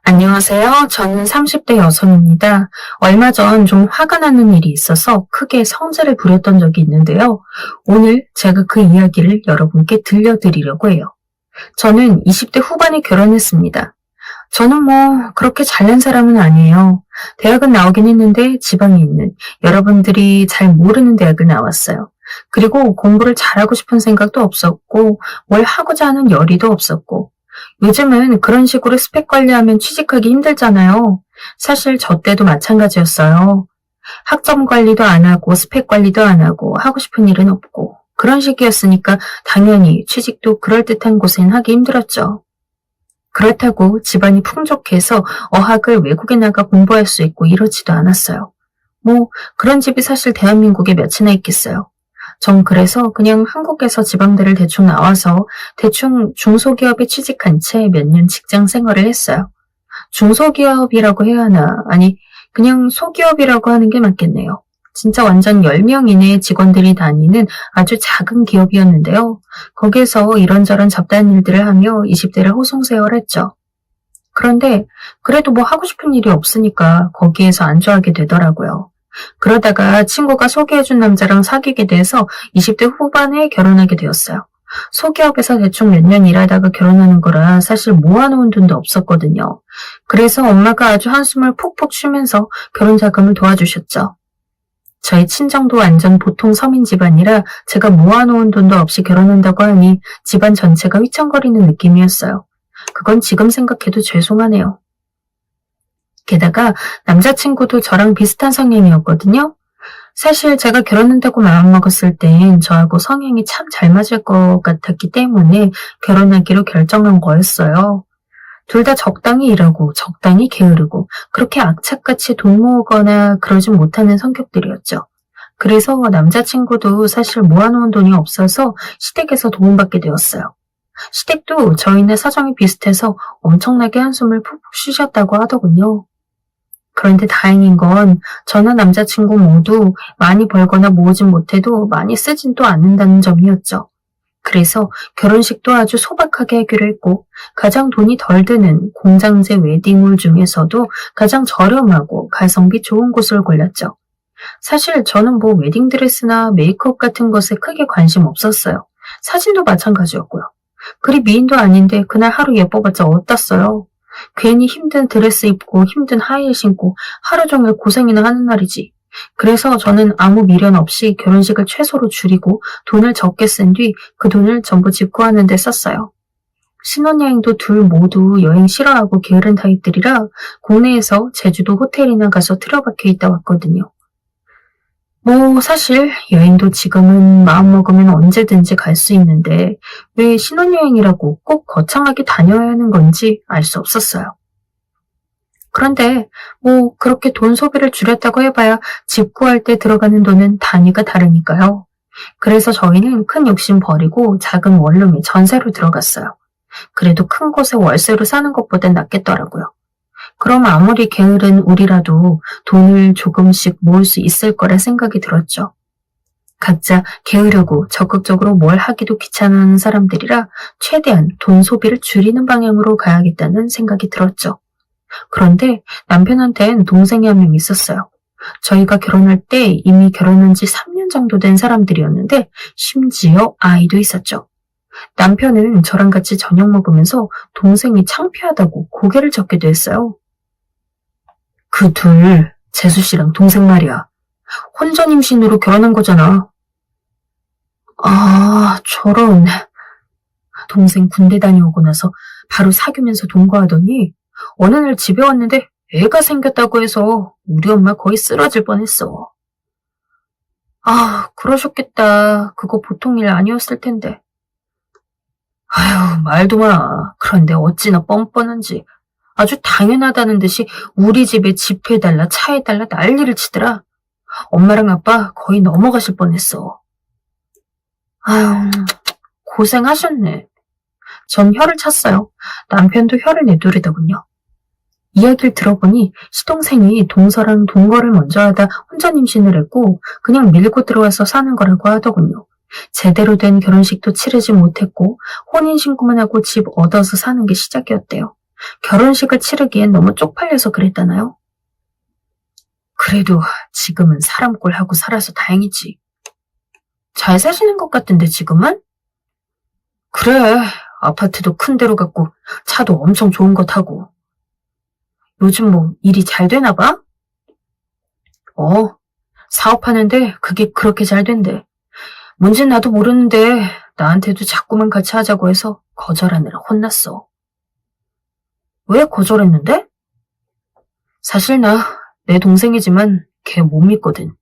안녕하세요. 저는 30대 여성입니다. 얼마 전 좀 화가 나는 일이 있어서 크게 성질을 부렸던 적이 있는데요. 오늘 제가 그 이야기를 여러분께 들려드리려고 해요. 저는 20대 후반에 결혼했습니다. 저는 그렇게 잘난 사람은 아니에요. 대학은 나오긴 했는데 지방에 있는 여러분들이 잘 모르는 대학을 나왔어요. 그리고 공부를 잘하고 싶은 생각도 없었고 뭘 하고자 하는 열의도 없었고 요즘은 그런 식으로 스펙 관리하면 취직하기 힘들잖아요. 사실 저 때도 마찬가지였어요. 학점 관리도 안 하고 스펙 관리도 안 하고 하고 싶은 일은 없고 그런 식이었으니까 당연히 취직도 그럴듯한 곳엔 하기 힘들었죠. 그렇다고 집안이 풍족해서 어학을 외국에 나가 공부할 수 있고 이러지도 않았어요. 그런 집이 사실 대한민국에 몇이나 있겠어요. 전 그래서 그냥 한국에서 지방대를 대충 나와서 대충 중소기업에 취직한 채 몇 년 직장 생활을 했어요. 중소기업이라고 해야 하나? 아니, 그냥 소기업이라고 하는 게 맞겠네요. 진짜 완전 10명 이내의 직원들이 다니는 아주 작은 기업이었는데요. 거기에서 이런저런 잡다한 일들을 하며 20대를 호송세월했죠. 그런데 그래도 하고 싶은 일이 없으니까 거기에서 안주하게 되더라고요. 그러다가 친구가 소개해준 남자랑 사귀게 돼서 20대 후반에 결혼하게 되었어요. 소기업에서 대충 몇 년 일하다가 결혼하는 거라 사실 모아놓은 돈도 없었거든요. 그래서 엄마가 아주 한숨을 푹푹 쉬면서 결혼 자금을 도와주셨죠. 저희 친정도 완전 보통 서민 집안이라 제가 모아놓은 돈도 없이 결혼한다고 하니 집안 전체가 휘청거리는 느낌이었어요. 그건 지금 생각해도 죄송하네요. 게다가 남자친구도 저랑 비슷한 성향이었거든요. 사실 제가 결혼한다고 마음먹었을 땐 저하고 성향이 참 잘 맞을 것 같았기 때문에 결혼하기로 결정한 거였어요. 둘 다 적당히 일하고 적당히 게으르고 그렇게 악착같이 돈 모으거나 그러진 못하는 성격들이었죠. 그래서 남자친구도 사실 모아놓은 돈이 없어서 시댁에서 도움받게 되었어요. 시댁도 저희네 사정이 비슷해서 엄청나게 한숨을 푹푹 쉬셨다고 하더군요. 그런데 다행인 건 저나 남자친구 모두 많이 벌거나 모으진 못해도 많이 쓰진 또 않는다는 점이었죠. 그래서 결혼식도 아주 소박하게 하기로 했고 가장 돈이 덜 드는 공장제 웨딩홀 중에서도 가장 저렴하고 가성비 좋은 곳을 골랐죠. 사실 저는 웨딩드레스나 메이크업 같은 것에 크게 관심 없었어요. 사진도 마찬가지였고요. 그리 미인도 아닌데 그날 하루 예뻐봤자 어땠어요? 괜히 힘든 드레스 입고 힘든 하이힐 신고 하루 종일 고생이나 하는 날이지. 그래서 저는 아무 미련 없이 결혼식을 최소로 줄이고 돈을 적게 쓴 뒤 그 돈을 전부 집 구하는 데 썼어요. 신혼여행도 둘 모두 여행 싫어하고 게으른 타입들이라 국내에서 제주도 호텔이나 가서 틀어박혀 있다 왔거든요. 사실 여행도 지금은 마음먹으면 언제든지 갈 수 있는데 왜 신혼여행이라고 꼭 거창하게 다녀야 하는 건지 알 수 없었어요. 그런데 그렇게 돈 소비를 줄였다고 해봐야 집 구할 때 들어가는 돈은 단위가 다르니까요. 그래서 저희는 큰 욕심 버리고 작은 원룸에 전세로 들어갔어요. 그래도 큰 곳에 월세로 사는 것보단 낫겠더라고요. 그럼 아무리 게으른 우리라도 돈을 조금씩 모을 수 있을 거라 생각이 들었죠. 각자 게으르고 적극적으로 뭘 하기도 귀찮아하는 사람들이라 최대한 돈 소비를 줄이는 방향으로 가야겠다는 생각이 들었죠. 그런데 남편한테는 동생이 한 명 있었어요. 저희가 결혼할 때 이미 결혼한 지 3년 정도 된 사람들이었는데 심지어 아이도 있었죠. 남편은 저랑 같이 저녁 먹으면서 동생이 창피하다고 고개를 젓기도 했어요. 그 둘, 재수 씨랑 동생 말이야. 혼전 임신으로 결혼한 거잖아. 아, 저런. 동생 군대 다녀오고 나서 바로 사귀면서 동거하더니 어느 날 집에 왔는데 애가 생겼다고 해서 우리 엄마 거의 쓰러질 뻔했어. 아, 그러셨겠다. 그거 보통 일 아니었을 텐데. 아휴, 말도 마. 그런데 어찌나 뻔뻔한지. 아주 당연하다는 듯이 우리 집에 집 해달라 차 해달라 난리를 치더라. 엄마랑 아빠 거의 넘어가실 뻔했어. 아휴, 고생하셨네. 전 혀를 찼어요. 남편도 혀를 내두르더군요. 이야기를 들어보니 시동생이 동서랑 동거를 먼저 하다 혼전 임신을 했고 그냥 밀고 들어와서 사는 거라고 하더군요. 제대로 된 결혼식도 치르지 못했고 혼인신고만 하고 집 얻어서 사는 게 시작이었대요. 결혼식을 치르기엔 너무 쪽팔려서 그랬다나요? 그래도 지금은 사람 꼴하고 살아서 다행이지. 잘 사시는 것 같은데 지금은? 그래, 아파트도 큰 데로 갖고 차도 엄청 좋은 거 타고. 요즘 뭐 일이 잘 되나 봐? 사업하는데 그게 그렇게 잘 된대. 뭔진 나도 모르는데 나한테도 자꾸만 같이 하자고 해서 거절하느라 혼났어. 왜 거절했는데? 사실 내 동생이지만 걔 못 믿거든.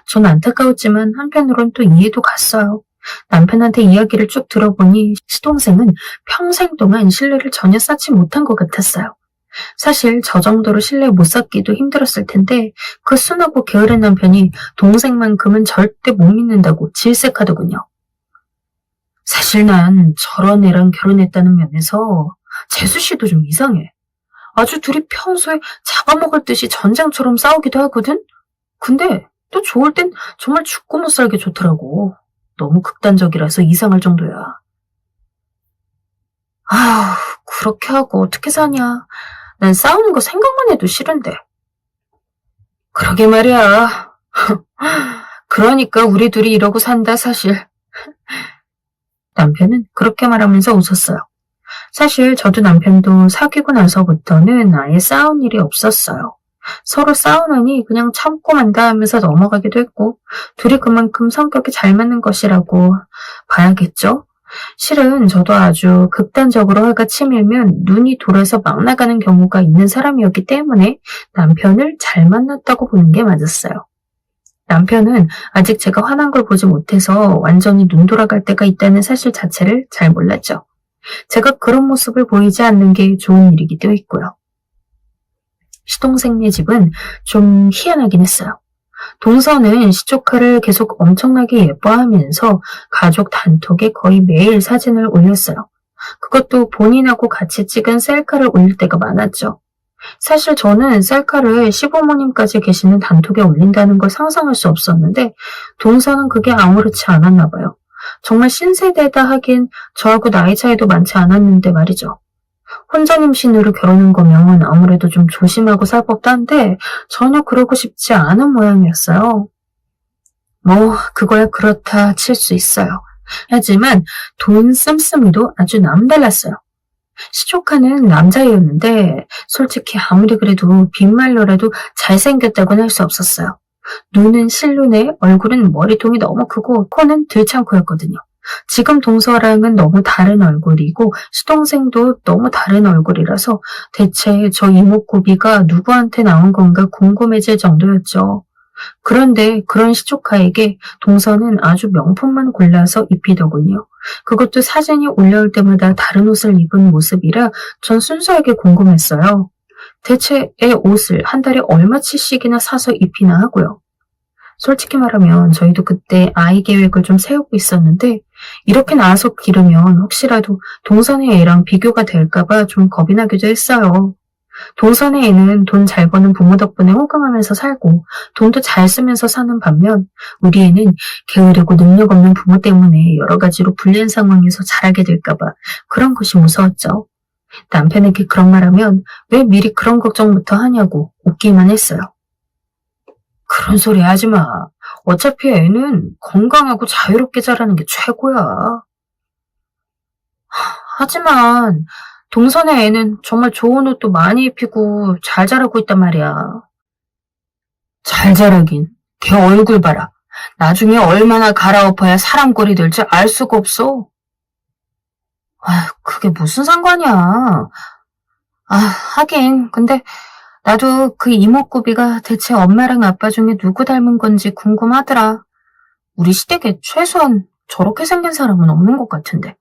전 안타까웠지만 한편으론 또 이해도 갔어요. 남편한테 이야기를 쭉 들어보니 시동생은 평생 동안 신뢰를 전혀 쌓지 못한 것 같았어요. 사실 저 정도로 신뢰 못 쌓기도 힘들었을 텐데 그 순하고 게으른 남편이 동생만큼은 절대 못 믿는다고 질색하더군요. 사실 난 저런 애랑 결혼했다는 면에서 재수 씨도 좀 이상해. 아주 둘이 평소에 잡아먹을 듯이 전쟁처럼 싸우기도 하거든? 근데 또 좋을 땐 정말 죽고 못 살게 좋더라고. 너무 극단적이라서 이상할 정도야. 아휴, 그렇게 하고 어떻게 사냐. 난 싸우는 거 생각만 해도 싫은데. 그러게 말이야. 그러니까 우리 둘이 이러고 산다, 사실. 남편은 그렇게 말하면서 웃었어요. 사실 저도 남편도 사귀고 나서부터는 아예 싸운 일이 없었어요. 서로 싸우느니 그냥 참고 만다 하면서 넘어가기도 했고 둘이 그만큼 성격이 잘 맞는 것이라고 봐야겠죠? 실은 저도 아주 극단적으로 화가 치밀면 눈이 돌아서 막 나가는 경우가 있는 사람이었기 때문에 남편을 잘 만났다고 보는 게 맞았어요. 남편은 아직 제가 화난 걸 보지 못해서 완전히 눈 돌아갈 때가 있다는 사실 자체를 잘 몰랐죠. 제가 그런 모습을 보이지 않는 게 좋은 일이기도 했고요. 시동생네 집은 좀 희한하긴 했어요. 동서는 시조카를 계속 엄청나게 예뻐하면서 가족 단톡에 거의 매일 사진을 올렸어요. 그것도 본인하고 같이 찍은 셀카를 올릴 때가 많았죠. 사실 저는 셀카를 시부모님까지 계시는 단톡에 올린다는 걸 상상할 수 없었는데 동서는 그게 아무렇지 않았나 봐요. 정말 신세대다 하긴 저하고 나이 차이도 많지 않았는데 말이죠. 혼전 임신으로 결혼한 거면 아무래도 좀 조심하고 살 법도 한데 전혀 그러고 싶지 않은 모양이었어요. 뭐 그거야 그렇다 칠 수 있어요. 하지만 돈 씀씀이도 아주 남달랐어요. 시조카는 남자애였는데 솔직히 아무리 그래도 빈말로라도 잘생겼다고는 할 수 없었어요. 눈은 실눈에 얼굴은 머리통이 너무 크고 코는 들창코였거든요. 지금 동서랑은 너무 다른 얼굴이고 시동생도 너무 다른 얼굴이라서 대체 저 이목구비가 누구한테 나온 건가 궁금해질 정도였죠. 그런데 그런 시조카에게 동서는 아주 명품만 골라서 입히더군요. 그것도 사진이 올라올 때마다 다른 옷을 입은 모습이라 전 순수하게 궁금했어요. 대체 애 옷을 한 달에 얼마치씩이나 사서 입히나 하고요. 솔직히 말하면 저희도 그때 아이 계획을 좀 세우고 있었는데 이렇게 나와서 기르면 혹시라도 동선의 애랑 비교가 될까봐 좀 겁이 나기도 했어요. 동선의 애는 돈 잘 버는 부모 덕분에 호강하면서 살고 돈도 잘 쓰면서 사는 반면 우리 애는 게으르고 능력 없는 부모 때문에 여러 가지로 불리한 상황에서 자라게 될까봐 그런 것이 무서웠죠. 남편에게 그런 말하면 왜 미리 그런 걱정부터 하냐고 웃기만 했어요. 그런 소리 하지 마. 어차피 애는 건강하고 자유롭게 자라는 게 최고야. 하지만 동선의 애는 정말 좋은 옷도 많이 입히고 잘 자라고 있단 말이야. 잘 자라긴. 걔 얼굴 봐라. 나중에 얼마나 갈아엎어야 사람 꼴이 될지 알 수가 없어. 그게 무슨 상관이야. 하긴 근데 나도 그 이목구비가 대체 엄마랑 아빠 중에 누구 닮은 건지 궁금하더라. 우리 시댁에 최소한 저렇게 생긴 사람은 없는 것 같은데.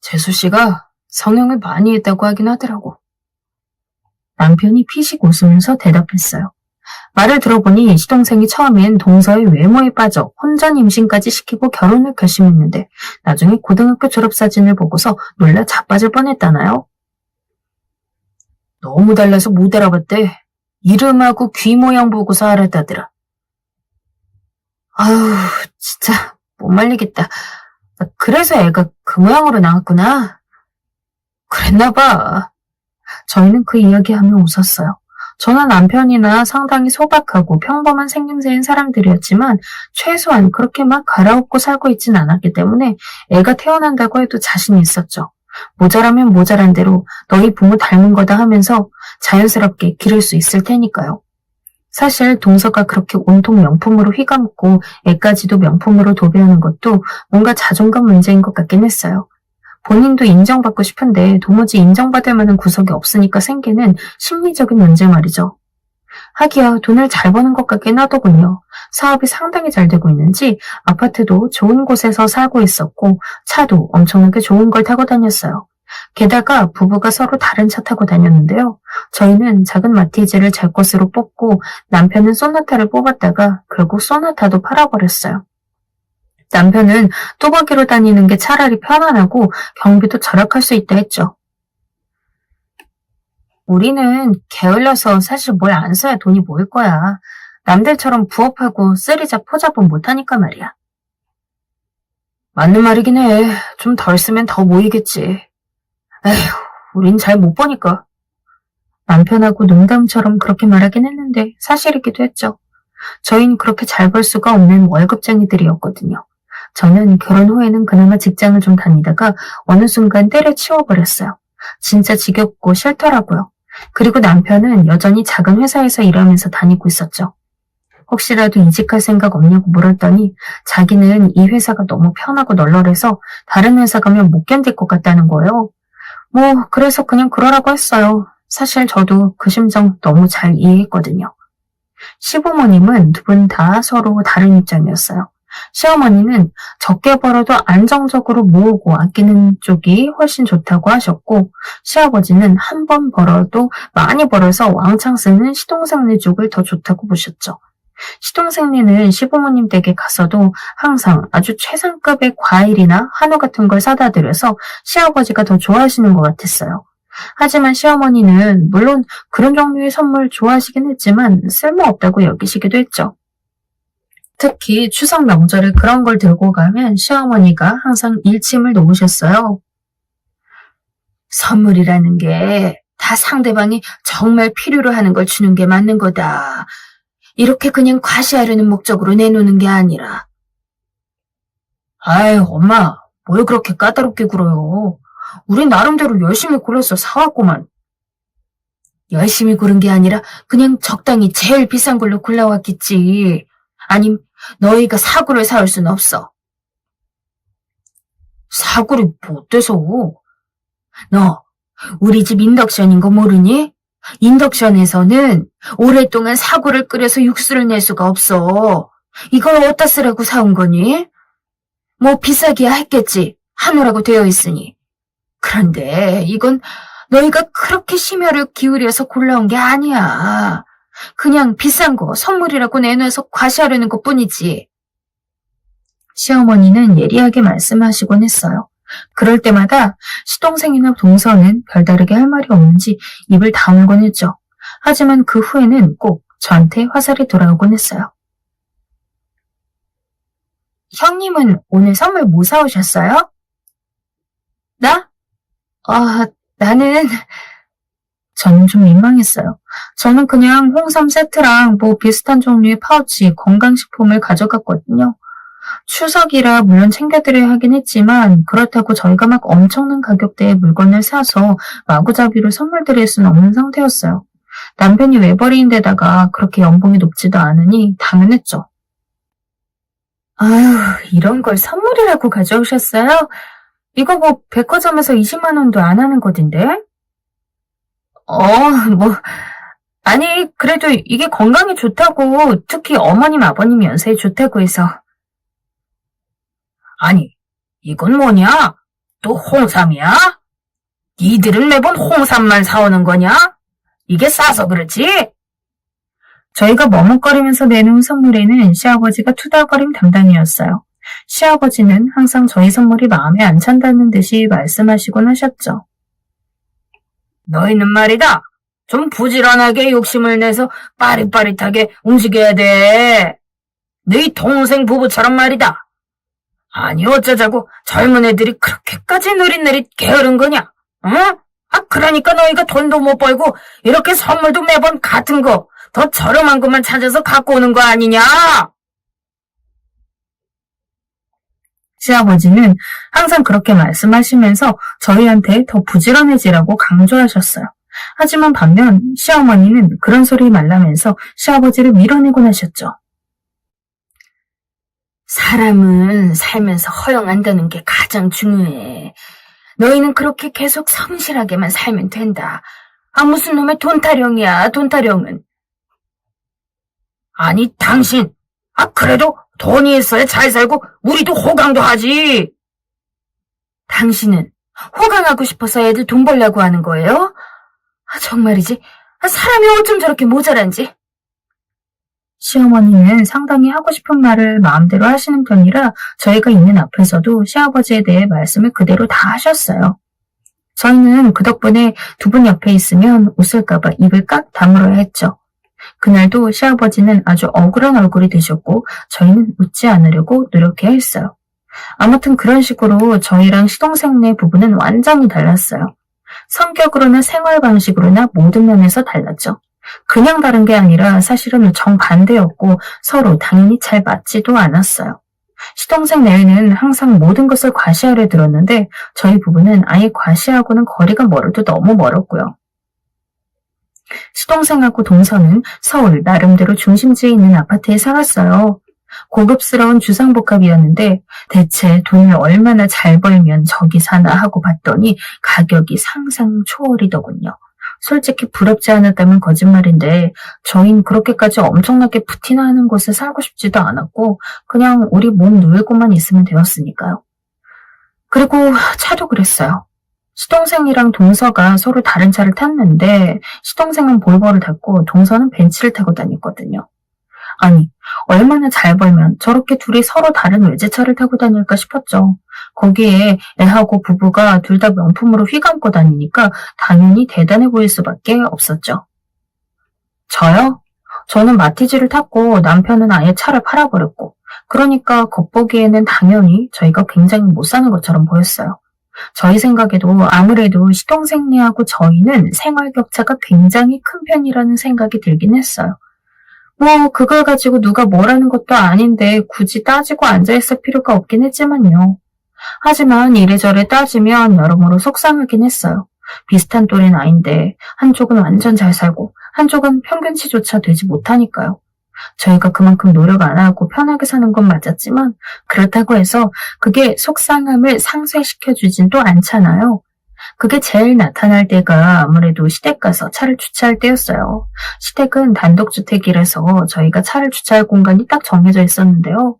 재수씨가 성형을 많이 했다고 하긴 하더라고. 남편이 피식 웃으면서 대답했어요. 말을 들어보니 시동생이 처음엔 동서의 외모에 빠져 혼전 임신까지 시키고 결혼을 결심했는데 나중에 고등학교 졸업사진을 보고서 놀라 자빠질 뻔했다나요? 너무 달라서 못 알아봤대. 이름하고 귀 모양 보고서 알았다더라. 아유, 진짜 못 말리겠다. 그래서 애가 그 모양으로 나왔구나. 그랬나 봐. 저희는 그 이야기하며 웃었어요. 저는 남편이나 상당히 소박하고 평범한 생김새인 사람들이었지만 최소한 그렇게 막 갈아엎고 살고 있진 않았기 때문에 애가 태어난다고 해도 자신이 있었죠. 모자라면 모자란 대로 너희 부모 닮은 거다 하면서 자연스럽게 기를 수 있을 테니까요. 사실 동서가 그렇게 온통 명품으로 휘감고 애까지도 명품으로 도배하는 것도 뭔가 자존감 문제인 것 같긴 했어요. 본인도 인정받고 싶은데 도무지 인정받을 만한 구석이 없으니까 생기는 심리적인 문제 말이죠. 하기야 돈을 잘 버는 것 같긴 하더군요. 사업이 상당히 잘 되고 있는지 아파트도 좋은 곳에서 살고 있었고 차도 엄청나게 좋은 걸 타고 다녔어요. 게다가 부부가 서로 다른 차 타고 다녔는데요. 저희는 작은 마티즈를 제 것으로 뽑고 남편은 소나타를 뽑았다가 결국 소나타도 팔아버렸어요. 남편은 뚜벅이로 다니는 게 차라리 편안하고 경비도 절약할 수 있다 했죠. 우리는 게을러서 사실 뭘 안 써야 돈이 모일 거야. 남들처럼 부업하고 쓰리자 포잡은 못하니까 말이야. 맞는 말이긴 해. 좀 덜 쓰면 더 모이겠지. 에휴, 우린 잘 못 버니까. 남편하고 농담처럼 그렇게 말하긴 했는데 사실이기도 했죠. 저희는 그렇게 잘 벌 수가 없는 월급쟁이들이었거든요. 저는 결혼 후에는 그나마 직장을 좀 다니다가 어느 순간 때려치워버렸어요. 진짜 지겹고 싫더라고요. 그리고 남편은 여전히 작은 회사에서 일하면서 다니고 있었죠. 혹시라도 이직할 생각 없냐고 물었더니 자기는 이 회사가 너무 편하고 널널해서 다른 회사 가면 못 견딜 것 같다는 거예요. 그래서 그냥 그러라고 했어요. 사실 저도 그 심정 너무 잘 이해했거든요. 시부모님은 두 분 다 서로 다른 입장이었어요. 시어머니는 적게 벌어도 안정적으로 모으고 아끼는 쪽이 훨씬 좋다고 하셨고, 시아버지는 한 번 벌어도 많이 벌어서 왕창 쓰는 시동생네 쪽을 더 좋다고 보셨죠. 시동생네는 시부모님 댁에 가서도 항상 아주 최상급의 과일이나 한우 같은 걸 사다 드려서 시아버지가 더 좋아하시는 것 같았어요. 하지만 시어머니는 물론 그런 종류의 선물 좋아하시긴 했지만 쓸모없다고 여기시기도 했죠. 특히 추석 명절에 그런 걸 들고 가면 시어머니가 항상 일침을 놓으셨어요. 선물이라는 게 다 상대방이 정말 필요로 하는 걸 주는 게 맞는 거다. 이렇게 그냥 과시하려는 목적으로 내놓는 게 아니라. 아이, 엄마, 뭘 그렇게 까다롭게 굴어요. 우린 나름대로 열심히 골라서 사왔구만. 열심히 고른 게 아니라 그냥 적당히 제일 비싼 걸로 골라왔겠지. 아님 너희가 사구를 사올 순 없어. 사구를 못 돼서. 너 우리 집 인덕션인 거 모르니? 인덕션에서는 오랫동안 사구를 끓여서 육수를 낼 수가 없어. 이걸 어디다 쓰라고 사온 거니? 비싸기야 했겠지. 한우라고 되어 있으니. 그런데 이건 너희가 그렇게 심혈을 기울여서 골라온 게 아니야. 그냥 비싼 거 선물이라고 내놔서 과시하려는 것뿐이지. 시어머니는 예리하게 말씀하시곤 했어요. 그럴 때마다 시동생이나 동서는 별다르게 할 말이 없는지 입을 다물곤 했죠. 하지만 그 후에는 꼭 저한테 화살이 돌아오곤 했어요. 형님은 오늘 선물 뭐 사오셨어요? 나? 나는... 저는 좀 민망했어요. 저는 그냥 홍삼 세트랑 비슷한 종류의 파우치, 건강식품을 가져갔거든요. 추석이라 물론 챙겨드려야 하긴 했지만 그렇다고 저희가 막 엄청난 가격대의 물건을 사서 마구잡이로 선물 드릴 수는 없는 상태였어요. 남편이 외벌이인 데다가 그렇게 연봉이 높지도 않으니 당연했죠. 아유, 이런 걸 선물이라고 가져오셨어요? 이거 백화점에서 20만 원도 안 하는 것인데? 아니, 그래도 이게 건강에 좋다고, 특히 어머님, 아버님 연세에 좋다고 해서. 아니, 이건 뭐냐? 또 홍삼이야? 니들은 매번 홍삼만 사오는 거냐? 이게 싸서 그렇지? 저희가 머뭇거리면서 내놓은 선물에는 시아버지가 투덜거림 담당이었어요. 시아버지는 항상 저희 선물이 마음에 안 찬다는 듯이 말씀하시곤 하셨죠. 너희는 말이다. 좀 부지런하게 욕심을 내서 빠릿빠릿하게 움직여야 돼. 너희 동생 부부처럼 말이다. 아니 어쩌자고 젊은 애들이 그렇게까지 느릿느릿 게으른 거냐? 응? 그러니까 너희가 돈도 못 벌고 이렇게 선물도 매번 같은 거, 더 저렴한 것만 찾아서 갖고 오는 거 아니냐? 시아버지는 항상 그렇게 말씀하시면서 저희한테 더 부지런해지라고 강조하셨어요. 하지만 반면 시어머니는 그런 소리 말라면서 시아버지를 밀어내곤 하셨죠. 사람은 살면서 허영한다는 게 가장 중요해. 너희는 그렇게 계속 성실하게만 살면 된다. 무슨 놈의 돈타령이야, 돈타령은. 아니, 당신. 그래도 돈이 있어야 잘 살고 우리도 호강도 하지. 당신은 호강하고 싶어서 애들 돈 벌려고 하는 거예요? 정말이지. 사람이 어쩜 저렇게 모자란지. 시어머니는 상당히 하고 싶은 말을 마음대로 하시는 편이라 저희가 있는 앞에서도 시아버지에 대해 말씀을 그대로 다 하셨어요. 저희는 그 덕분에 두 분 옆에 있으면 웃을까봐 입을 깍 다물어야 했죠. 그날도 시아버지는 아주 억울한 얼굴이 되셨고 저희는 웃지 않으려고 노력해야 했어요. 아무튼 그런 식으로 저희랑 시동생네 부부는 완전히 달랐어요. 성격으로나 생활 방식으로나 모든 면에서 달랐죠. 그냥 다른 게 아니라 사실은 정반대였고 서로 당연히 잘 맞지도 않았어요. 시동생 내외는 항상 모든 것을 과시하려 들었는데 저희 부부는 아예 과시하고는 거리가 멀어도 너무 멀었고요. 시동생하고 동서는 서울 나름대로 중심지에 있는 아파트에 살았어요. 고급스러운 주상복합이었는데 대체 돈을 얼마나 잘 벌면 저기 사나 하고 봤더니 가격이 상상 초월이더군요. 솔직히 부럽지 않았다면 거짓말인데 저흰 그렇게까지 엄청나게 부티나 하는 곳에 살고 싶지도 않았고 그냥 우리 몸 누울고만 있으면 되었으니까요. 그리고 차도 그랬어요. 시동생이랑 동서가 서로 다른 차를 탔는데 시동생은 볼보를 탔고 동서는 벤츠를 타고 다녔거든요. 아니, 얼마나 잘 벌면 저렇게 둘이 서로 다른 외제차를 타고 다닐까 싶었죠. 거기에 애하고 부부가 둘 다 명품으로 휘감고 다니니까 당연히 대단해 보일 수밖에 없었죠. 저요? 저는 마티즈를 탔고 남편은 아예 차를 팔아버렸고 그러니까 겉보기에는 당연히 저희가 굉장히 못 사는 것처럼 보였어요. 저희 생각에도 아무래도 시동생네하고 저희는 생활 격차가 굉장히 큰 편이라는 생각이 들긴 했어요. 그걸 가지고 누가 뭐라는 것도 아닌데 굳이 따지고 앉아있을 필요가 없긴 했지만요. 하지만 이래저래 따지면 여러모로 속상하긴 했어요. 비슷한 또래 나이인데 한쪽은 완전 잘 살고 한쪽은 평균치조차 되지 못하니까요. 저희가 그만큼 노력 안 하고 편하게 사는 건 맞았지만 그렇다고 해서 그게 속상함을 상쇄시켜주진 또 않잖아요. 그게 제일 나타날 때가 아무래도 시댁 가서 차를 주차할 때였어요. 시댁은 단독주택이라서 저희가 차를 주차할 공간이 딱 정해져 있었는데요.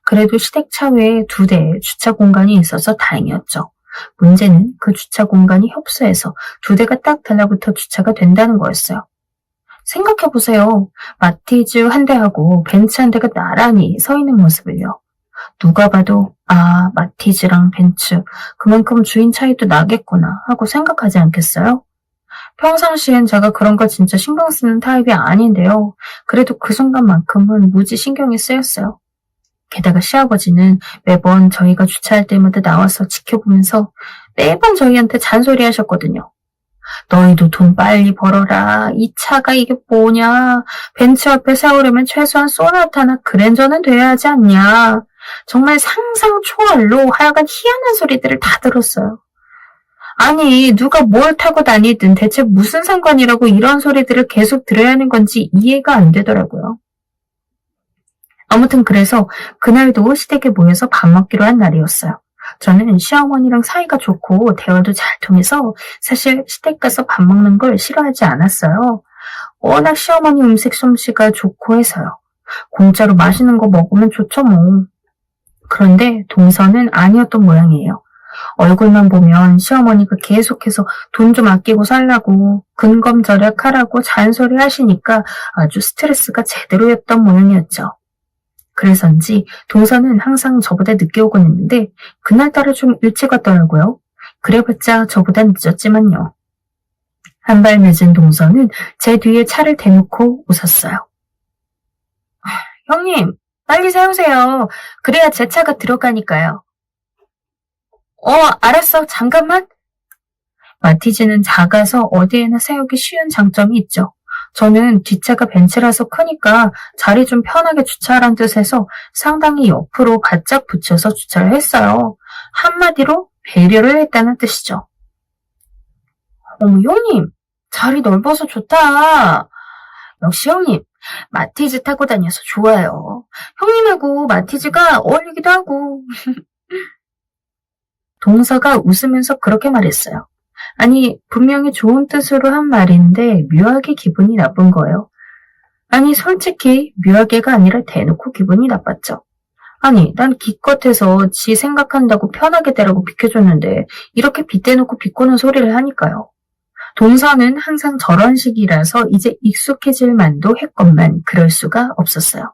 그래도 시댁 차 외에 2대의 주차 공간이 있어서 다행이었죠. 문제는 그 주차 공간이 협소해서 2대가 딱 달라붙어 주차가 된다는 거였어요. 생각해보세요. 마티즈 한 대하고 벤츠 한 대가 나란히 서 있는 모습을요. 누가 봐도 마티즈랑 벤츠 그만큼 주인 차이도 나겠구나 하고 생각하지 않겠어요? 평상시엔 제가 그런 거 진짜 신경 쓰는 타입이 아닌데요. 그래도 그 순간만큼은 무지 신경이 쓰였어요. 게다가 시아버지는 매번 저희가 주차할 때마다 나와서 지켜보면서 매번 저희한테 잔소리 하셨거든요. 너희도 돈 빨리 벌어라. 이 차가 이게 뭐냐. 벤츠 옆에 세우려면 최소한 소나타나 그랜저는 돼야 하지 않냐. 정말 상상 초월로 하여간 희한한 소리들을 다 들었어요. 아니, 누가 뭘 타고 다니든 대체 무슨 상관이라고 이런 소리들을 계속 들어야 하는 건지 이해가 안 되더라고요. 아무튼 그래서 그날도 시댁에 모여서 밥 먹기로 한 날이었어요. 저는 시어머니랑 사이가 좋고 대화도 잘 통해서 사실 시댁 가서 밥 먹는 걸 싫어하지 않았어요. 워낙 시어머니 음식 솜씨가 좋고 해서요. 공짜로 맛있는 거 먹으면 좋죠 뭐. 그런데 동서는 아니었던 모양이에요. 얼굴만 보면 시어머니가 계속해서 돈 좀 아끼고 살라고 근검절약하라고 잔소리 하시니까 아주 스트레스가 제대로였던 모양이었죠. 그래서인지 동서는 항상 저보다 늦게 오곤 했는데 그날따라 좀 일찍 왔더라고요. 그래봤자 저보단 늦었지만요. 한 발 늦은 동서는 제 뒤에 차를 대놓고 웃었어요. 형님, 빨리 세우세요. 그래야 제 차가 들어가니까요. 알았어. 잠깐만. 마티즈는 작아서 어디에나 세우기 쉬운 장점이 있죠. 저는 뒷차가 벤츠라서 크니까 자리 좀 편하게 주차하란 뜻에서 상당히 옆으로 바짝 붙여서 주차를 했어요. 한마디로 배려를 했다는 뜻이죠. 어머, 형님, 자리 넓어서 좋다. 역시 형님, 마티즈 타고 다녀서 좋아요. 형님하고 마티즈가 어울리기도 하고. 동서가 웃으면서 그렇게 말했어요. 아니, 분명히 좋은 뜻으로 한 말인데 묘하게 기분이 나쁜 거예요. 아니, 솔직히 묘하게가 아니라 대놓고 기분이 나빴죠. 아니, 난 기껏해서 지 생각한다고 편하게 대라고 비켜줬는데 이렇게 빗대놓고 비꼬는 소리를 하니까요. 동서는 항상 저런 식이라서 이제 익숙해질 만도 했건만 그럴 수가 없었어요.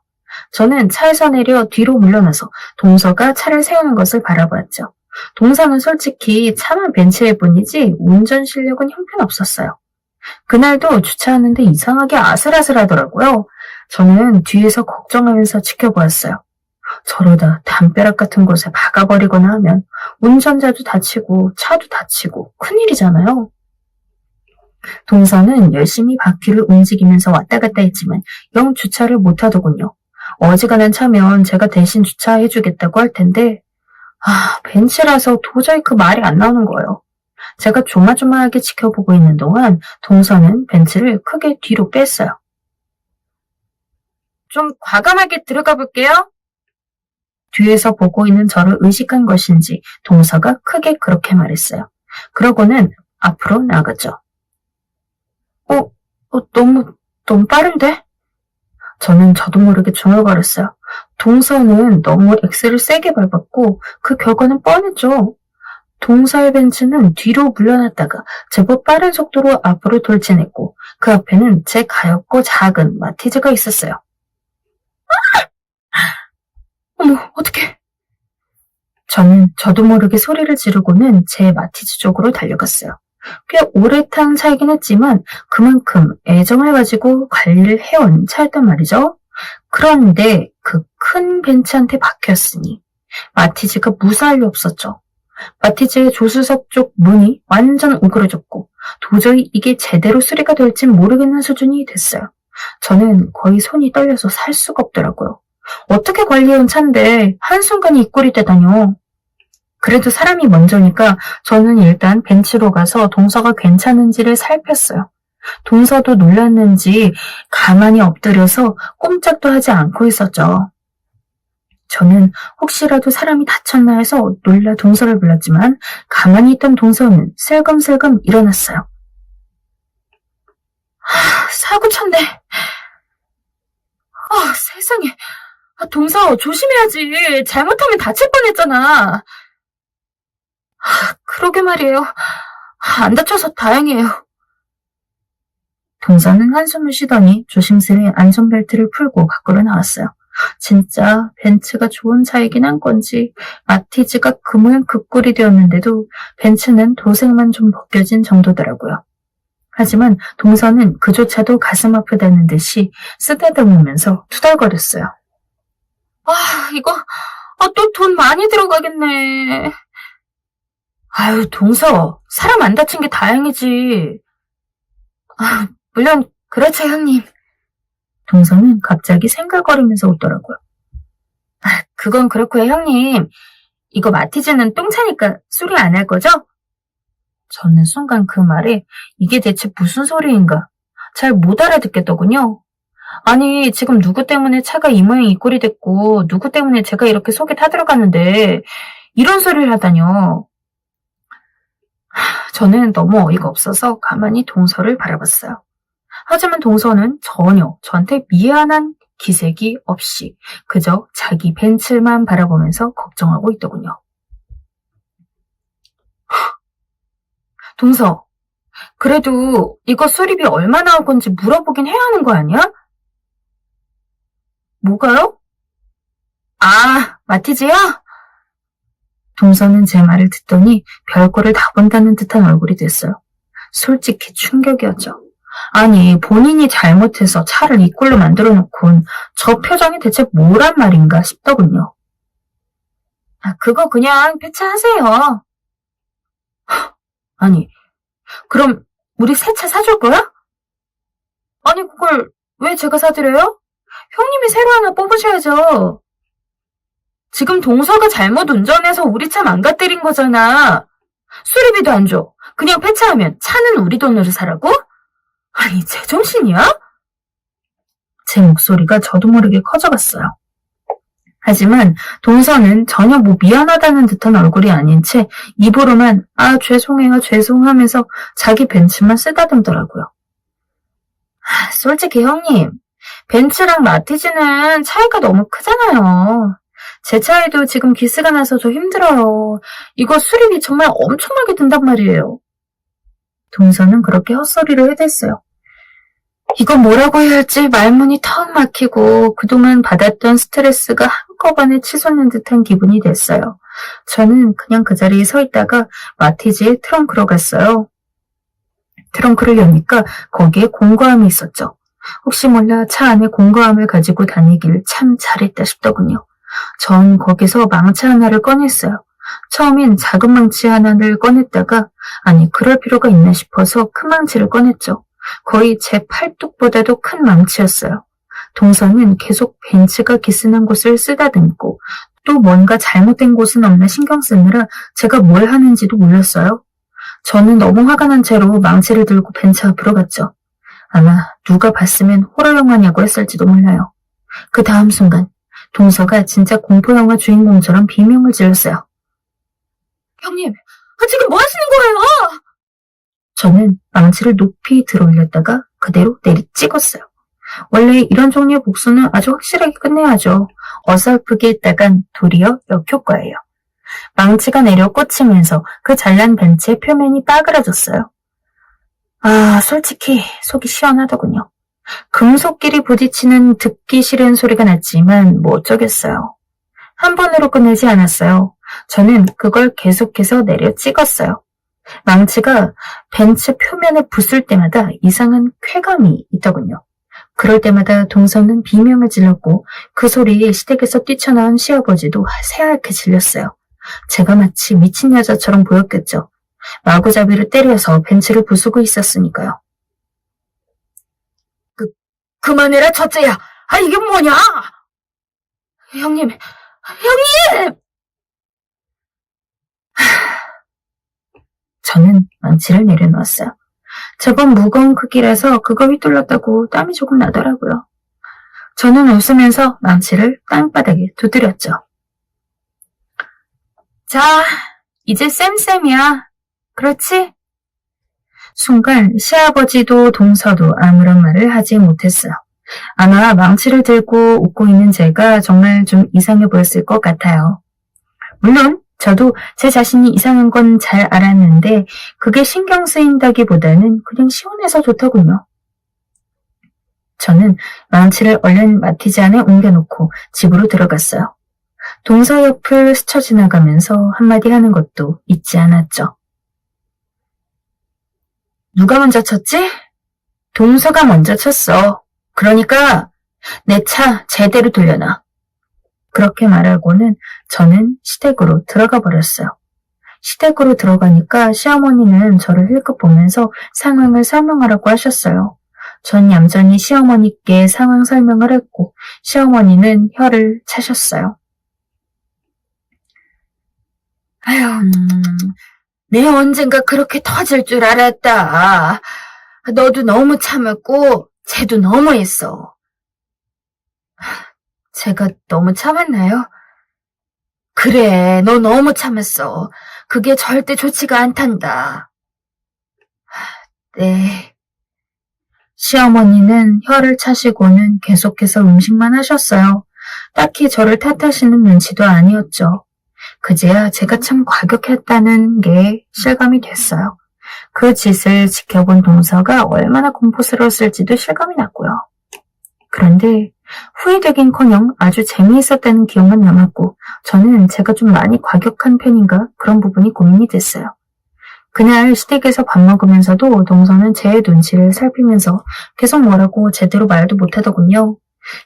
저는 차에서 내려 뒤로 물러나서 동서가 차를 세우는 것을 바라보았죠. 동서는 솔직히 차만 벤츠일 뿐이지 운전 실력은 형편없었어요. 그날도 주차하는데 이상하게 아슬아슬하더라고요. 저는 뒤에서 걱정하면서 지켜보았어요. 저러다 담벼락 같은 곳에 박아버리거나 하면 운전자도 다치고 차도 다치고 큰일이잖아요. 동서는 열심히 바퀴를 움직이면서 왔다 갔다 했지만 영 주차를 못하더군요. 어지간한 차면 제가 대신 주차해주겠다고 할 텐데 벤츠라서 도저히 그 말이 안 나오는 거예요. 제가 조마조마하게 지켜보고 있는 동안 동서는 벤츠를 크게 뒤로 뺐어요. 좀 과감하게 들어가 볼게요. 뒤에서 보고 있는 저를 의식한 것인지 동서가 크게 그렇게 말했어요. 그러고는 앞으로 나아갔죠. 너무 빠른데? 저는 저도 모르게 중얼거렸어요. 동서는 너무 엑셀을 세게 밟았고 그 결과는 뻔했죠. 동서의 벤츠는 뒤로 물러났다가 제법 빠른 속도로 앞으로 돌진했고 그 앞에는 제 가엾고 작은 마티즈가 있었어요. 어머, 어떡해. 저는 저도 모르게 소리를 지르고는 제 마티즈 쪽으로 달려갔어요. 꽤 오래 탄 차이긴 했지만 그만큼 애정을 가지고 관리를 해온 차였단 말이죠. 그런데 그 큰 벤츠한테 박혔으니 마티즈가 무사할 리 없었죠. 마티즈의 조수석 쪽 문이 완전 오그라졌고 도저히 이게 제대로 수리가 될진 모르겠는 수준이 됐어요. 저는 거의 손이 떨려서 살 수가 없더라고요. 어떻게 관리해온 차인데 한순간에 이 꼴이 되다뇨. 그래도 사람이 먼저니까 저는 일단 벤치로 가서 동서가 괜찮은지를 살폈어요. 동서도 놀랐는지 가만히 엎드려서 꼼짝도 하지 않고 있었죠. 저는 혹시라도 사람이 다쳤나 해서 놀라 동서를 불렀지만 가만히 있던 동서는 슬금슬금 일어났어요. 사고 쳤네. 세상에. 동서 조심해야지. 잘못하면 다칠 뻔했잖아. 그러게 말이에요. 안 다쳐서 다행이에요. 동서는 한숨을 쉬더니 조심스레 안전벨트를 풀고 밖으로 나왔어요. 진짜 벤츠가 좋은 차이긴 한 건지 마티즈가 그 모양 그 꼴이 되었는데도 벤츠는 도색만 좀 벗겨진 정도더라고요. 하지만 동서는 그조차도 가슴 아프다는 듯이 쓰다듬으면서 투덜거렸어요. 이거 또 돈 많이 들어가겠네. 아유, 동서, 사람 안 다친 게 다행이지. 물론 그렇죠, 형님. 동서는 갑자기 생글거리면서 웃더라고요. 그건 그렇고요, 형님. 이거 마티즈는 똥차니까 수리 안 할 거죠? 저는 순간 그 말에 이게 대체 무슨 소리인가 잘 못 알아듣겠더군요. 아니, 지금 누구 때문에 차가 이 모양 이 꼴이 됐고 누구 때문에 제가 이렇게 속에 타들어갔는데 이런 소리를 하다뇨. 저는 너무 어이가 없어서 가만히 동서를 바라봤어요. 하지만 동서는 전혀 저한테 미안한 기색이 없이 그저 자기 벤츠만 바라보면서 걱정하고 있더군요. 동서, 그래도 이거 수리비 얼마 나올 건지 물어보긴 해야 하는 거 아니야? 뭐가요? 마티즈요? 동서는 제 말을 듣더니 별거를 다 본다는 듯한 얼굴이 됐어요. 솔직히 충격이었죠. 아니, 본인이 잘못해서 차를 이 꼴로 만들어 놓곤 저 표정이 대체 뭐란 말인가 싶더군요. 그거 그냥 폐차하세요. 아니, 그럼 우리 새 차 사줄 거야? 아니, 그걸 왜 제가 사드려요? 형님이 새로 하나 뽑으셔야죠. 지금 동서가 잘못 운전해서 우리 차 망가뜨린 거잖아. 수리비도 안 줘. 그냥 폐차하면 차는 우리 돈으로 사라고? 아니, 제정신이야? 제 목소리가 저도 모르게 커져갔어요. 하지만 동서는 전혀 미안하다는 듯한 얼굴이 아닌 채 입으로만 죄송해요 죄송하면서 자기 벤츠만 쓰다듬더라고요. 솔직히 형님, 벤츠랑 마티즈는 차이가 너무 크잖아요. 제 차에도 지금 기스가 나서 좀 힘들어요. 이거 수리비 정말 엄청나게 든단 말이에요. 동서는 그렇게 헛소리를 해댔어요. 이건 뭐라고 해야 할지 말문이 턱 막히고 그동안 받았던 스트레스가 한꺼번에 치솟는 듯한 기분이 됐어요. 저는 그냥 그 자리에 서 있다가 마티즈의 트렁크로 갔어요. 트렁크를 여니까 거기에 공구함이 있었죠. 혹시 몰라 차 안에 공구함을 가지고 다니길 참 잘했다 싶더군요. 전 거기서 망치 하나를 꺼냈어요. 처음엔 작은 망치 하나를 꺼냈다가 아니 그럴 필요가 있나 싶어서 큰 망치를 꺼냈죠. 거의 제 팔뚝보다도 큰 망치였어요. 동서는 계속 벤츠가 기스난 곳을 쓰다듬고 또 뭔가 잘못된 곳은 없나 신경 쓰느라 제가 뭘 하는지도 몰랐어요. 저는 너무 화가 난 채로 망치를 들고 벤츠 앞으로 갔죠. 아마 누가 봤으면 호러 영화냐고 했을지도 몰라요. 그 다음 순간 동서가 진짜 공포영화 주인공처럼 비명을 질렀어요. 형님, 지금 뭐 하시는 거예요? 저는 망치를 높이 들어올렸다가 그대로 내리 찍었어요. 원래 이런 종류의 복수는 아주 확실하게 끝내야죠. 어설프게 했다간 도리어 역효과예요. 망치가 내려 꽂히면서 그 잘난 벤츠의 표면이 빠그라졌어요. 솔직히 속이 시원하더군요. 금속끼리 부딪히는 듣기 싫은 소리가 났지만 뭐 어쩌겠어요. 한 번으로 끝내지 않았어요. 저는 그걸 계속해서 내려 찍었어요. 망치가 벤츠 표면에 붙을 때마다 이상한 쾌감이 있더군요. 그럴 때마다 동서는 비명을 질렀고 그 소리에 시댁에서 뛰쳐나온 시아버지도 새하얗게 질렸어요. 제가 마치 미친 여자처럼 보였겠죠. 마구잡이로 때려서 벤츠를 부수고 있었으니까요. 그만해라 첫째야. 이게 뭐냐? 형님. 저는 망치를 내려놓았어요. 제법 무거운 크기라서 그거 휘둘렀다고 땀이 조금 나더라고요. 저는 웃으면서 망치를 땅바닥에 두드렸죠. 자, 이제 쌤쌤이야. 그렇지? 순간 시아버지도 동서도 아무런 말을 하지 못했어요. 아마 망치를 들고 웃고 있는 제가 정말 좀 이상해 보였을 것 같아요. 물론 저도 제 자신이 이상한 건 잘 알았는데 그게 신경 쓰인다기보다는 그냥 시원해서 좋더군요. 저는 망치를 얼른 마티즈 안에 옮겨놓고 집으로 들어갔어요. 동서 옆을 스쳐 지나가면서 한마디 하는 것도 잊지 않았죠. 누가 먼저 쳤지? 동서가 먼저 쳤어. 그러니까 내 차 제대로 돌려놔. 그렇게 말하고는 저는 시댁으로 들어가 버렸어요. 시댁으로 들어가니까 시어머니는 저를 힐끗 보면서 상황을 설명하라고 하셨어요. 전 얌전히 시어머니께 상황 설명을 했고 시어머니는 혀를 차셨어요. 내 언젠가 그렇게 터질 줄 알았다. 너도 너무 참았고 쟤도 너무했어. 제가 너무 참았나요? 그래, 너 너무 참았어. 그게 절대 좋지가 않단다. 네. 시어머니는 혀를 차시고는 계속해서 음식만 하셨어요. 딱히 저를 탓하시는 눈치도 아니었죠. 그제야 제가 참 과격했다는 게 실감이 됐어요. 그 짓을 지켜본 동서가 얼마나 공포스러웠을지도 실감이 났고요. 그런데 후회되긴커녕 아주 재미있었다는 기억만 남았고 저는 제가 좀 많이 과격한 편인가 그런 부분이 고민이 됐어요. 그날 시댁에서 밥 먹으면서도 동서는 제 눈치를 살피면서 계속 뭐라고 제대로 말도 못하더군요.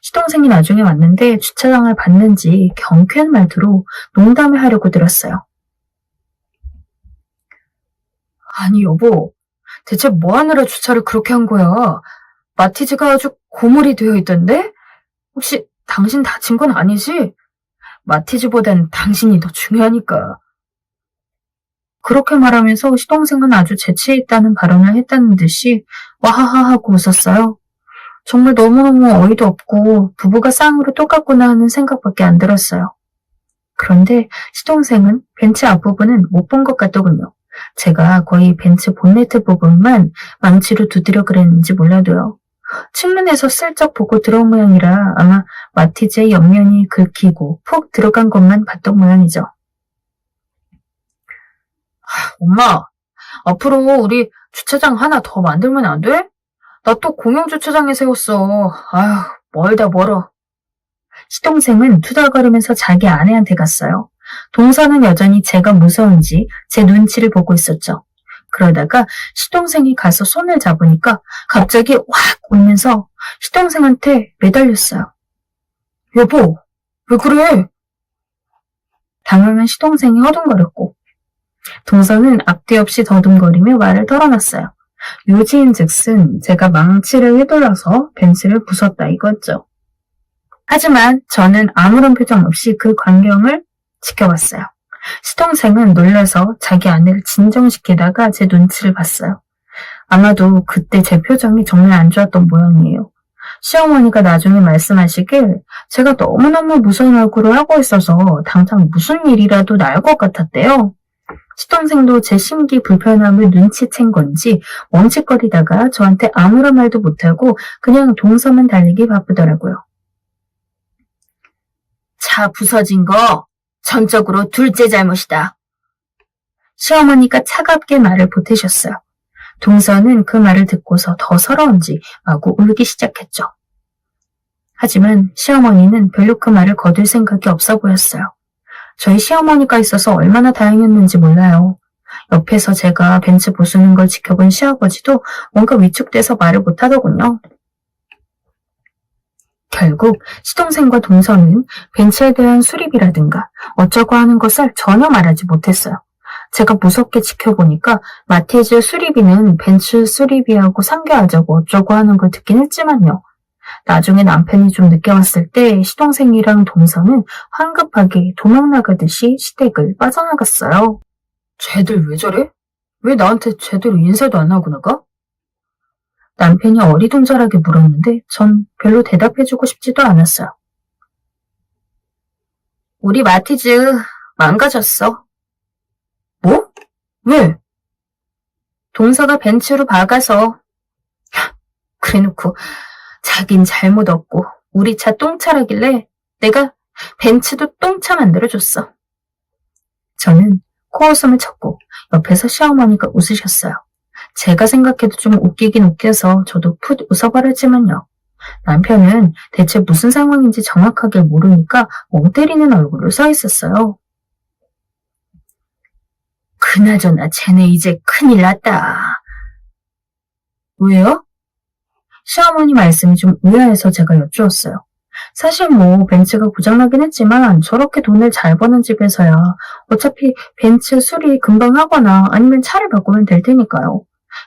시동생이 나중에 왔는데 주차장을 봤는지 경쾌한 말투로 농담을 하려고 들었어요. 아니 여보, 대체 뭐 하느라 주차를 그렇게 한 거야? 마티즈가 아주 고물이 되어 있던데? 혹시 당신 다친 건 아니지? 마티즈보단 당신이 더 중요하니까. 그렇게 말하면서 시동생은 아주 재치에 있다는 발언을 했다는 듯이 와하하 하고 웃었어요. 정말 너무너무 어이도 없고 부부가 쌍으로 똑같구나 하는 생각밖에 안 들었어요. 그런데 시동생은 벤츠 앞부분은 못 본 것 같더군요. 제가 거의 벤츠 본네트 부분만 망치로 두드려 그랬는지 몰라도요. 측면에서 슬쩍 보고 들어온 모양이라 아마 마티즈의 옆면이 긁히고 푹 들어간 것만 봤던 모양이죠. 엄마, 앞으로 우리 주차장 하나 더 만들면 안 돼? 나 또 공영 주차장에 세웠어. 아휴, 멀다 멀어. 시동생은 투덜거리면서 자기 아내한테 갔어요. 동서는 여전히 제가 무서운지 제 눈치를 보고 있었죠. 그러다가 시동생이 가서 손을 잡으니까 갑자기 확 울면서 시동생한테 매달렸어요. 여보, 왜 그래? 당황한 시동생이 허둥거렸고 동서는 앞뒤 없이 더듬거리며 말을 털어놨어요. 요지인즉슨 제가 망치를 휘둘러서 벤츠를 부쉈다 이거죠. 하지만 저는 아무런 표정 없이 그 광경을 지켜봤어요. 시동생은 놀라서 자기 아내를 진정시키다가 제 눈치를 봤어요. 아마도 그때 제 표정이 정말 안 좋았던 모양이에요. 시어머니가 나중에 말씀하시길 제가 너무너무 무서운 얼굴을 하고 있어서 당장 무슨 일이라도 날 것 같았대요. 시동생도 제 심기 불편함을 눈치챈 건지 멈칫거리다가 저한테 아무런 말도 못하고 그냥 동서만 달리기 바쁘더라고요. 차 부서진 거 전적으로 둘째 잘못이다. 시어머니가 차갑게 말을 보태셨어요. 동서는 그 말을 듣고서 더 서러운지 마구 울기 시작했죠. 하지만 시어머니는 별로 그 말을 거둘 생각이 없어 보였어요. 저희 시어머니가 있어서 얼마나 다행이었는지 몰라요. 옆에서 제가 벤츠 부수는 걸 지켜본 시아버지도 뭔가 위축돼서 말을 못하더군요. 결국 시동생과 동서는 벤츠에 대한 수리비라든가 어쩌고 하는 것을 전혀 말하지 못했어요. 제가 무섭게 지켜보니까 마티즈 수리비는 벤츠 수리비하고 상교하자고 어쩌고 하는 걸 듣긴 했지만요. 나중에 남편이 좀 늦게 왔을 때 시동생이랑 동서는 황급하게 도망나가듯이 시댁을 빠져나갔어요. 쟤들 왜 저래? 왜 나한테 제대로 인사도 안 하고 나가? 남편이 어리둥절하게 물었는데 전 별로 대답해주고 싶지도 않았어요. 우리 마티즈 망가졌어. 뭐? 왜? 동서가 벤츠로 박아서. 그래놓고 자긴 잘못 없고 우리 차 똥차라길래 내가 벤츠도 똥차 만들어줬어. 저는 코웃음을 쳤고 옆에서 시어머니가 웃으셨어요. 제가 생각해도 좀 웃기긴 웃겨서 저도 풋 웃어버렸지만요. 남편은 대체 무슨 상황인지 정확하게 모르니까 멍 때리는 얼굴로 서 있었어요. 그나저나 쟤네 이제 큰일 났다. 왜요? 시어머니 말씀이 좀 의아해서 제가 여쭈었어요. 사실 뭐 벤츠가 고장나긴 했지만 저렇게 돈을 잘 버는 집에서야 어차피 벤츠 수리 금방 하거나 아니면 차를 바꾸면 될 테니까요.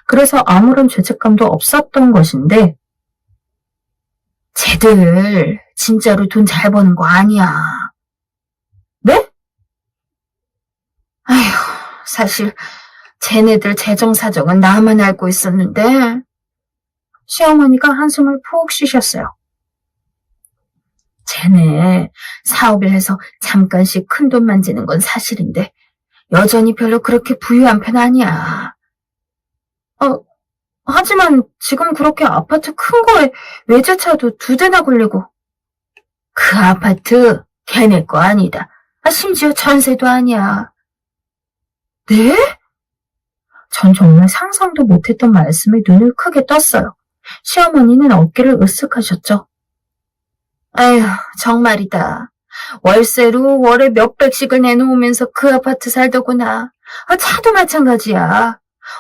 그래서 아무런 죄책감도 없었던 것인데 쟤들 진짜로 돈 잘 버는 거 아니야. 네? 아휴, 사실 쟤네들 재정 사정은 나만 알고 있었는데 시어머니가 한숨을 푹 쉬셨어요. 쟤네 사업을 해서 잠깐씩 큰돈 만지는 건 사실인데 여전히 별로 그렇게 부유한 편 아니야. 하지만 지금 그렇게 아파트 큰 거에 외제차도 2대나 굴리고 그 아파트 걔네 거 아니다. 심지어 전세도 아니야. 네? 전 정말 상상도 못했던 말씀에 눈을 크게 떴어요. 시어머니는 어깨를 으쓱하셨죠. 아휴, 정말이다. 월세로 월에 몇백씩을 내놓으면서 그 아파트 살더구나. 차도 마찬가지야.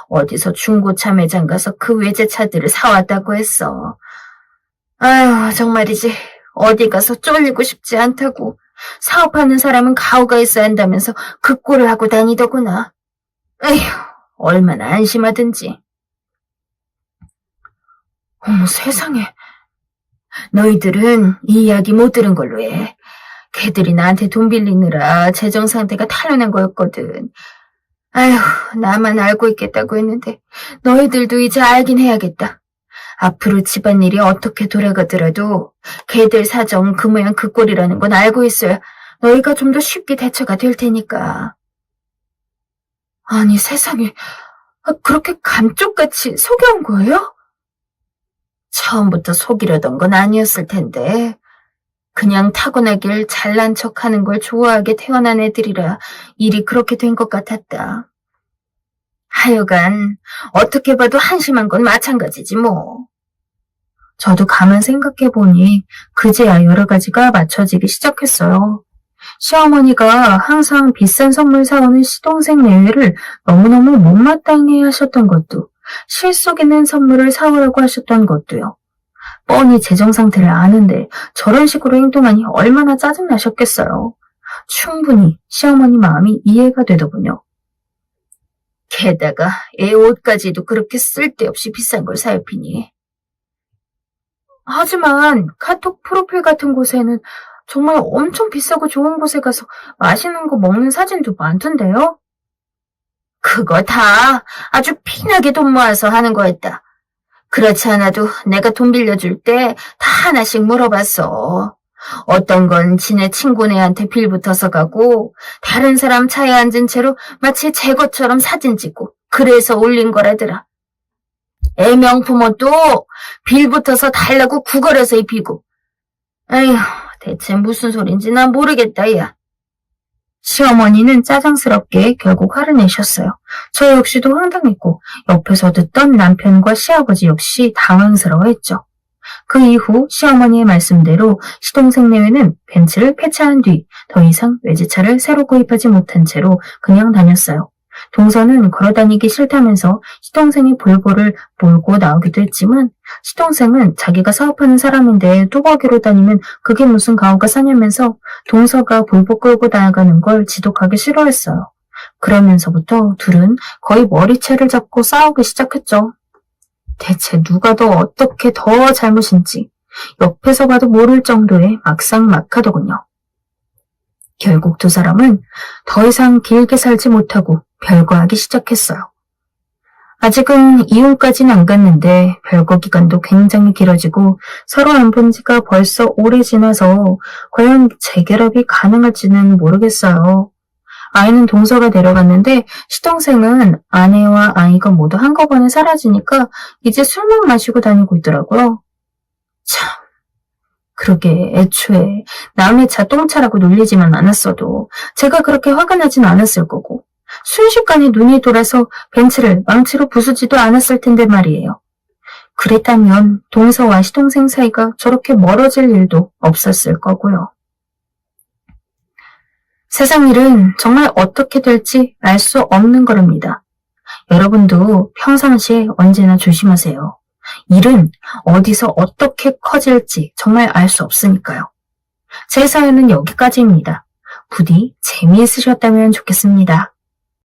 어디서 중고차 매장 가서 그 외제차들을 사왔다고 했어. 아휴, 정말이지. 어디 가서 쫄리고 싶지 않다고. 사업하는 사람은 가오가 있어야 한다면서 그 꼴을 하고 다니더구나. 에휴, 얼마나 안심하든지. 어머, 세상에. 너희들은 이 이야기 못 들은 걸로 해. 걔들이 나한테 돈 빌리느라 재정 상태가 탄로난 거였거든. 아휴, 나만 알고 있겠다고 했는데 너희들도 이제 알긴 해야겠다. 앞으로 집안일이 어떻게 돌아가더라도 걔들 사정 그 모양 그 꼴이라는 건 알고 있어야 너희가 좀 더 쉽게 대처가 될 테니까. 아니, 세상에. 그렇게 감쪽같이 속여온 거예요? 처음부터 속이려던 건 아니었을 텐데 그냥 타고나길 잘난 척하는 걸 좋아하게 태어난 애들이라 일이 그렇게 된 것 같았다. 하여간 어떻게 봐도 한심한 건 마찬가지지 뭐. 저도 가만 생각해보니 그제야 여러 가지가 맞춰지기 시작했어요. 시어머니가 항상 비싼 선물 사오는 시동생 내외를 너무너무 못마땅해 하셨던 것도, 실속 있는 선물을 사오라고 하셨던 것도요. 뻔히 재정 상태를 아는데 저런 식으로 행동하니 얼마나 짜증나셨겠어요. 충분히 시어머니 마음이 이해가 되더군요. 게다가 애 옷까지도 그렇게 쓸데없이 비싼 걸 사입히니. 하지만 카톡 프로필 같은 곳에는 정말 엄청 비싸고 좋은 곳에 가서 맛있는 거 먹는 사진도 많던데요? 그거 다 아주 피나게 돈 모아서 하는 거였다. 그렇지 않아도 내가 돈 빌려줄 때 다 하나씩 물어봤어. 어떤 건 지네 친구네한테 빌붙어서 가고 다른 사람 차에 앉은 채로 마치 제 것처럼 사진 찍고 그래서 올린 거라더라. 애 명품 옷도 빌붙어서 달라고 구걸해서 입히고. 에휴, 대체 무슨 소린지 난 모르겠다, 야. 시어머니는 짜증스럽게 결국 화를 내셨어요. 저 역시도 황당했고 옆에서 듣던 남편과 시아버지 역시 당황스러워했죠. 그 이후 시어머니의 말씀대로 시동생 내외는 벤츠를 폐차한 뒤 더 이상 외제차를 새로 구입하지 못한 채로 그냥 다녔어요. 동서는 걸어다니기 싫다면서 시동생이 볼보를 몰고 나오기도 했지만 시동생은 자기가 사업하는 사람인데 뚜벅이로 다니면 그게 무슨 가오가 사냐면서 동서가 볼보 끌고 나가는 걸 지독하게 싫어했어요. 그러면서부터 둘은 거의 머리채를 잡고 싸우기 시작했죠. 대체 누가 더 어떻게 더 잘못인지 옆에서 봐도 모를 정도의 막상막하더군요. 결국 두 사람은 더 이상 길게 살지 못하고 별거하기 시작했어요. 아직은 이혼까지는 안 갔는데 별거 기간도 굉장히 길어지고 서로 안 본 지가 벌써 오래 지나서 과연 재결합이 가능할지는 모르겠어요. 아이는 동서가 데려갔는데 시동생은 아내와 아이가 모두 한꺼번에 사라지니까 이제 술만 마시고 다니고 있더라고요. 참, 그러게 애초에 남의 차 똥차라고 놀리지만 않았어도 제가 그렇게 화가 나진 않았을 거고 순식간에 눈이 돌아서 벤츠를 망치로 부수지도 않았을 텐데 말이에요. 그랬다면 동서와 시동생 사이가 저렇게 멀어질 일도 없었을 거고요. 세상 일은 정말 어떻게 될지 알 수 없는 거랍니다. 여러분도 평상시에 언제나 조심하세요. 일은 어디서 어떻게 커질지 정말 알 수 없으니까요. 제 사연은 여기까지입니다. 부디 재미있으셨다면 좋겠습니다.